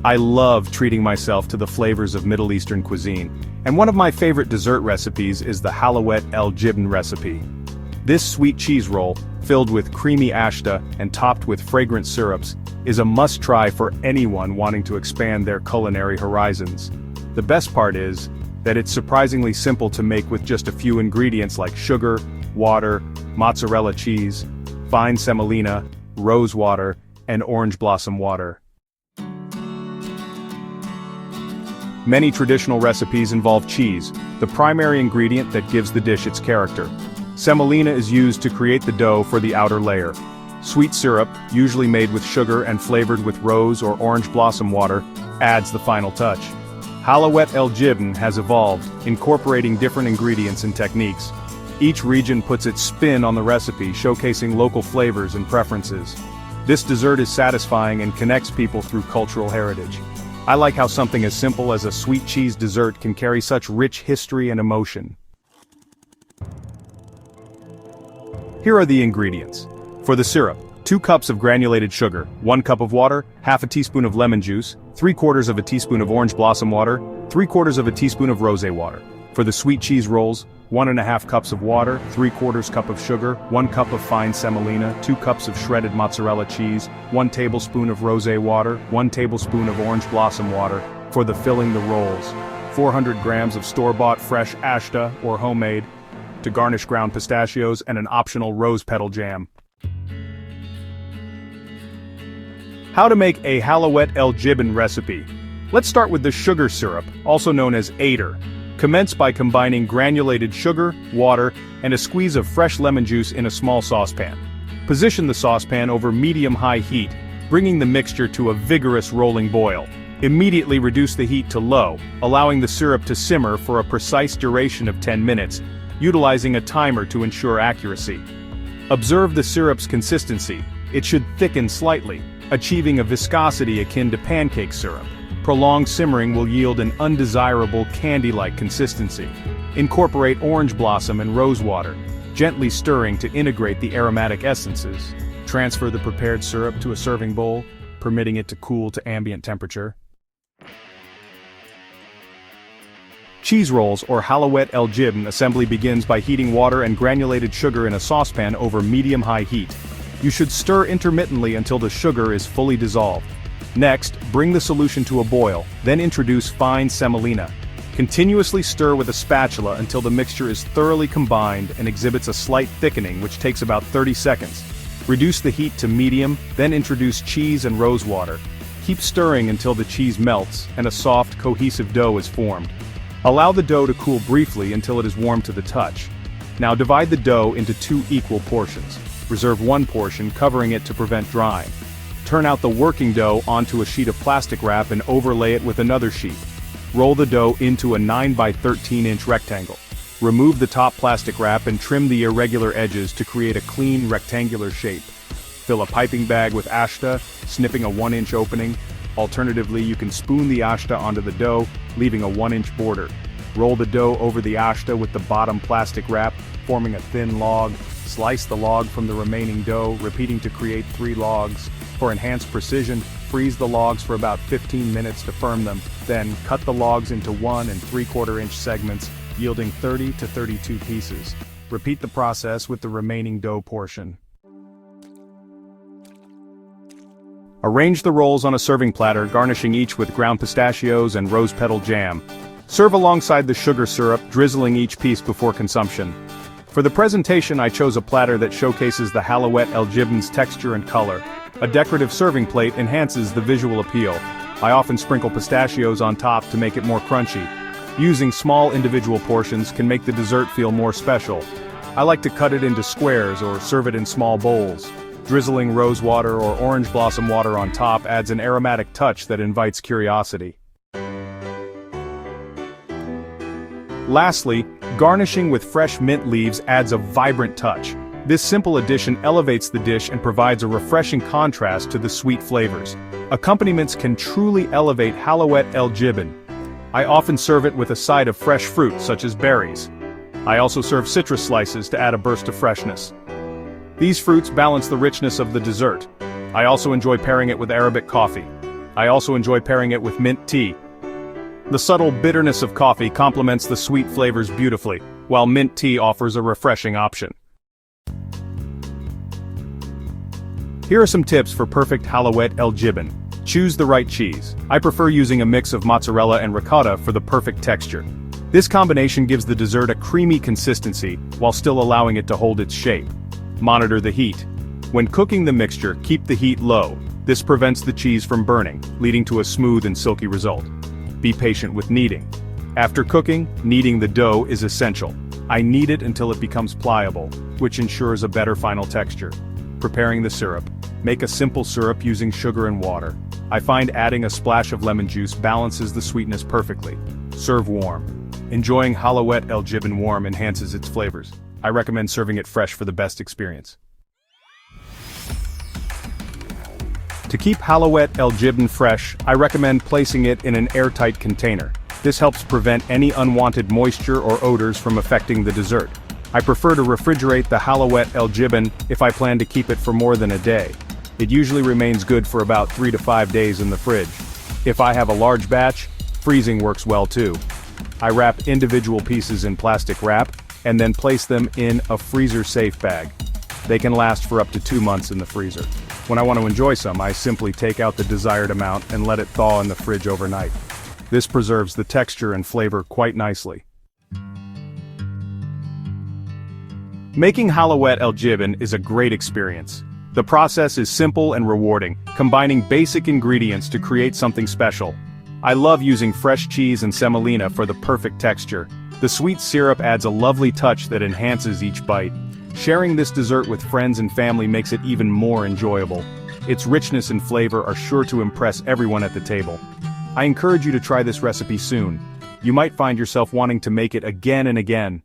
I love treating myself to the flavors of Middle Eastern cuisine, and one of my favorite dessert recipes is the Halawet El Jibn recipe. This sweet cheese roll, filled with creamy Ashta and topped with fragrant syrups, is a must-try for anyone wanting to expand their culinary horizons. The best part is that it's surprisingly simple to make with just a few ingredients like sugar, water, mozzarella cheese, fine semolina, rose water, and orange blossom water. Many traditional recipes involve cheese, the primary ingredient that gives the dish its character. Semolina is used to create the dough for the outer layer. Sweet syrup, usually made with sugar and flavored with rose or orange blossom water, adds the final touch. Halawet El Jibn has evolved, incorporating different ingredients and techniques. Each region puts its spin on the recipe, showcasing local flavors and preferences. This dessert is satisfying and connects people through cultural heritage. I like how something as simple as a sweet cheese dessert can carry such rich history and emotion. Here are the ingredients. For the syrup, 2 cups of granulated sugar, 1 cup of water, half a teaspoon of lemon juice, 3/4 of a teaspoon of orange blossom water, 3/4 of a teaspoon of rosé water. For the sweet cheese rolls, 1½ cups of water, 3/4 cup of sugar, 1 cup of fine semolina, 2 cups of shredded mozzarella cheese, 1 tablespoon of rosé water, 1 tablespoon of orange blossom water. For the filling the rolls, 400 grams of store-bought fresh Ashta or homemade, to garnish ground pistachios and an optional rose petal jam. How to make a Halawet El Jibn recipe. Let's start with the sugar syrup, also known as Ader. Commence by combining granulated sugar, water, and a squeeze of fresh lemon juice in a small saucepan. Position the saucepan over medium-high heat, bringing the mixture to a vigorous rolling boil. Immediately reduce the heat to low, allowing the syrup to simmer for a precise duration of 10 minutes, utilizing a timer to ensure accuracy. Observe the syrup's consistency. It should thicken slightly, achieving a viscosity akin to pancake syrup. Prolonged simmering will yield an undesirable candy-like consistency. Incorporate orange blossom and rose water, gently stirring to integrate the aromatic essences. Transfer the prepared syrup to a serving bowl, permitting it to cool to ambient temperature. Cheese rolls or Halawet El Jibn assembly begins by heating water and granulated sugar in a saucepan over medium-high heat. You should stir intermittently until the sugar is fully dissolved. Next, bring the solution to a boil, then introduce fine semolina. Continuously stir with a spatula until the mixture is thoroughly combined and exhibits a slight thickening, which takes about 30 seconds. Reduce the heat to medium, then introduce cheese and rose water. Keep stirring until the cheese melts and a soft, cohesive dough is formed. Allow the dough to cool briefly until it is warm to the touch. Now divide the dough into 2 equal portions. Reserve 1 portion, covering it to prevent drying. Turn out the working dough onto a sheet of plastic wrap and overlay it with another sheet. Roll the dough into a 9 by 13 inch rectangle. Remove the top plastic wrap and trim the irregular edges to create a clean rectangular shape. Fill a piping bag with Ashta, snipping a 1-inch opening. Alternatively, you can spoon the Ashta onto the dough, leaving a 1-inch border. Roll the dough over the Ashta with the bottom plastic wrap, forming a thin log. Slice the log from the remaining dough, repeating to create 3 logs. For enhanced precision, freeze the logs for about 15 minutes to firm them. Then, cut the logs into 1 3/4 inch segments, yielding 30 to 32 pieces. Repeat the process with the remaining dough portion. Arrange the rolls on a serving platter, garnishing each with ground pistachios and rose petal jam. Serve alongside the sugar syrup, drizzling each piece before consumption. For the presentation, I chose a platter that showcases the Halawet El Jibn's texture and color. A decorative serving plate enhances the visual appeal. I often sprinkle pistachios on top to make it more crunchy. Using small individual portions can make the dessert feel more special. I like to cut it into squares or serve it in small bowls. Drizzling rose water or orange blossom water on top adds an aromatic touch that invites curiosity. Lastly, garnishing with fresh mint leaves adds a vibrant touch. This simple addition elevates the dish and provides a refreshing contrast to the sweet flavors. Accompaniments can truly elevate Halawet El Jibn. I often serve it with a side of fresh fruit such as berries. I also serve citrus slices to add a burst of freshness. These fruits balance the richness of the dessert. I also enjoy pairing it with Arabic coffee. I also enjoy pairing it with mint tea. The subtle bitterness of coffee complements the sweet flavors beautifully, while mint tea offers a refreshing option. Here are some tips for perfect Halawet El Jibn. Choose the right cheese. I prefer using a mix of mozzarella and ricotta for the perfect texture. This combination gives the dessert a creamy consistency, while still allowing it to hold its shape. Monitor the heat. When cooking the mixture, keep the heat low. This prevents the cheese from burning, leading to a smooth and silky result. Be patient with kneading. After cooking, kneading the dough is essential. I knead it until it becomes pliable, which ensures a better final texture. Preparing the syrup. Make a simple syrup using sugar and water. I find adding a splash of lemon juice balances the sweetness perfectly. Serve warm. Enjoying Halawet El Jibn warm enhances its flavors. I recommend serving it fresh for the best experience. To keep Halawet El Jibn fresh, I recommend placing it in an airtight container. This helps prevent any unwanted moisture or odors from affecting the dessert. I prefer to refrigerate the Halawet El Jibn if I plan to keep it for more than a day. It usually remains good for about 3 to 5 days in the fridge. If I have a large batch, freezing works well too. I wrap individual pieces in plastic wrap, and then place them in a freezer-safe bag. They can last for up to 2 months in the freezer. When I want to enjoy some, I simply take out the desired amount and let it thaw in the fridge overnight. This preserves the texture and flavor quite nicely. Making Halawet El Jibn is a great experience. The process is simple and rewarding, combining basic ingredients to create something special. I love using fresh cheese and semolina for the perfect texture. The sweet syrup adds a lovely touch that enhances each bite. Sharing this dessert with friends and family makes it even more enjoyable. Its richness and flavor are sure to impress everyone at the table. I encourage you to try this recipe soon. You might find yourself wanting to make it again and again.